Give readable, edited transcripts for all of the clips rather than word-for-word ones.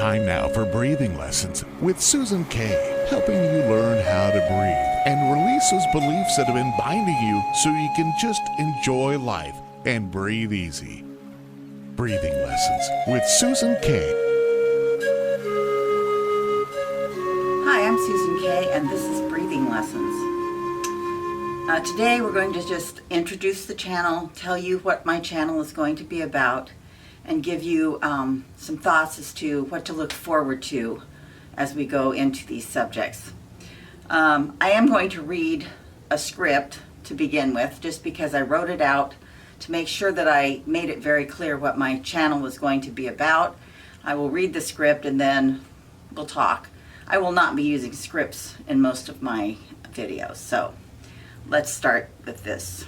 Time now for breathing lessons with Susan Kay, helping you learn how to breathe and release those beliefs that have been binding you so you can just enjoy life and breathe easy. Breathing lessons with Susan Kay. Hi, I'm Susan Kay, and this is Breathing Lessons. Today we're going to just introduce the channel, tell you what my channel is going to be about, and give you some thoughts as to what to look forward to as we go into these subjects. I am going to read a script to begin with, just because I wrote it out to make sure that I made it very clear what my channel was going to be about. I will read the script and then we'll talk. I will not be using scripts in most of my videos, so let's start with this.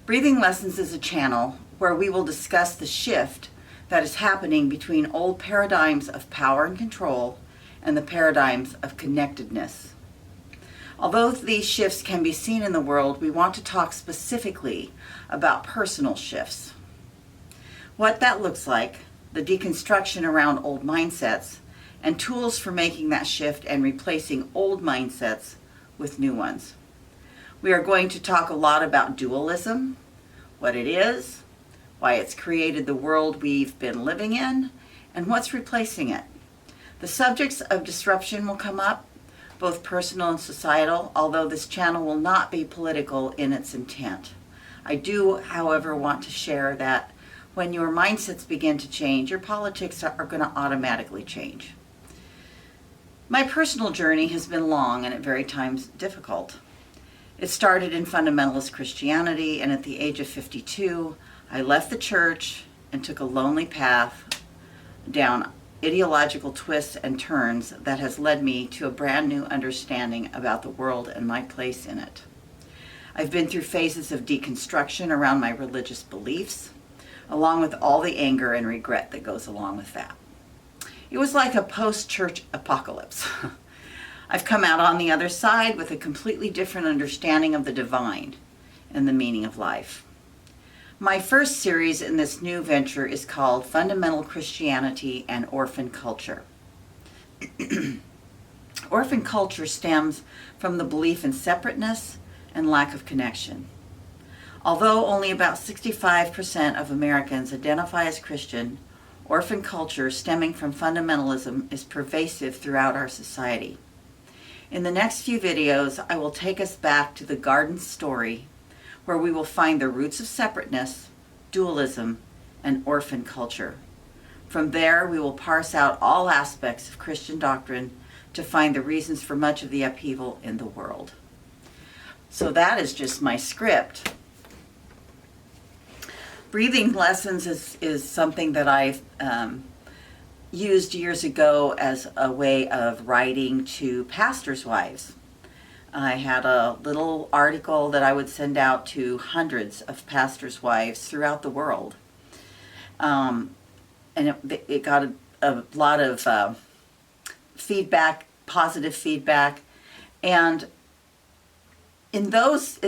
Breathing Lessons is a channel where we will discuss the shift that is happening between old paradigms of power and control and the paradigms of connectedness. Although these shifts can be seen in the world, we want to talk specifically about personal shifts. What that looks like, the deconstruction around old mindsets, and tools for making that shift and replacing old mindsets with new ones. We are going to talk a lot about dualism, what it is, why it's created the world we've been living in, and what's replacing it. The subjects of disruption will come up, both personal and societal, although this channel will not be political in its intent. I do, however, want to share that when your mindsets begin to change, your politics are going to automatically change. My personal journey has been long and at various times difficult. It started in fundamentalist Christianity, and at the age of 52, I left the church and took a lonely path down ideological twists and turns that has led me to a brand new understanding about the world and my place in it. I've been through phases of deconstruction around my religious beliefs, along with all the anger and regret that goes along with that. It was like a post-church apocalypse. I've come out on the other side with a completely different understanding of the divine and the meaning of life. My first series in this new venture is called Fundamental Christianity and Orphan Culture. Orphan culture stems from the belief in separateness and lack of connection. Although only about 65% of Americans identify as Christian, orphan culture stemming from fundamentalism is pervasive throughout our society. In the next few videos, I will take us back to the garden story, where we will find the roots of separateness, dualism, and orphan culture. From there, we will parse out all aspects of Christian doctrine to find the reasons for much of the upheaval in the world. So that is just my script. Breathing Lessons is something that I've used years ago as a way of writing to pastors' wives. I had a little article that I would send out to hundreds of pastors' wives throughout the world. And it got a lot of feedback, positive feedback. And in those,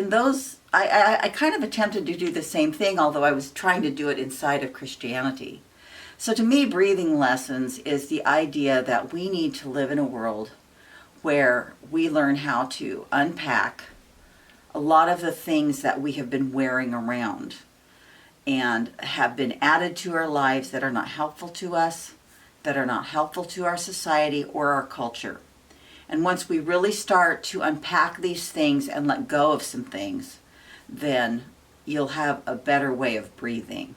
I kind of attempted to do the same thing, although I was trying to do it inside of Christianity. So to me, Breathing Lessons is the idea that we need to live in a world where we learn how to unpack a lot of the things that we have been wearing around and have been added to our lives that are not helpful to us, that are not helpful to our society or our culture. And once we really start to unpack these things and let go of some things, then you'll have a better way of breathing.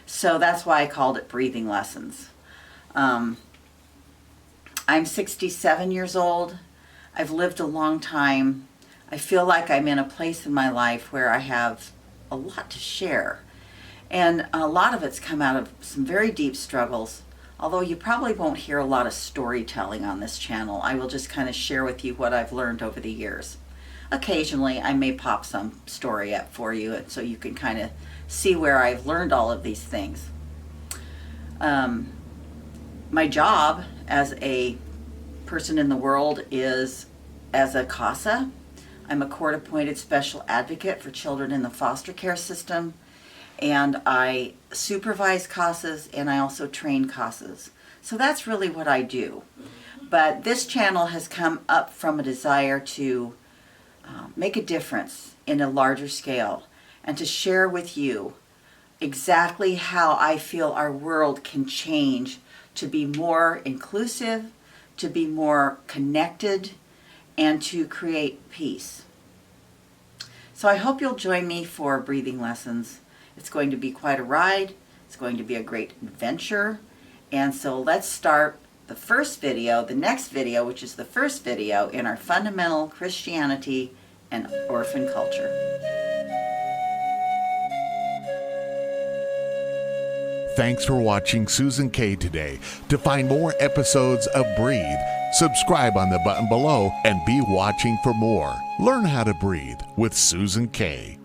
So that's why I called it Breathing Lessons. I'm 67 years old. I've lived a long time. I feel like I'm in a place in my life where I have a lot to share. And a lot of it's come out of some very deep struggles, although you probably won't hear a lot of storytelling on this channel. I will just kind of share with you what I've learned over the years. Occasionally, I may pop some story up for you, and so you can kind of see where I've learned all of these things. My job as a person in the world is as a CASA. I'm a court-appointed special advocate for children in the foster care system, and I supervise CASAs, and I also train CASAs. So that's really what I do. But this channel has come up from a desire to make a difference in a larger scale and to share with you exactly how I feel our world can change to be more inclusive, to be more connected, and to create peace. So I hope you'll join me for breathing lessons. It's going to be quite a ride. It's going to be a great adventure. And so let's start the first video, the next video, which is the first video in our fundamental Christianity and orphan culture. Thanks for watching Susan K today. To find more episodes of Breathe, subscribe on the button below and be watching for more. Learn how to breathe with Susan K.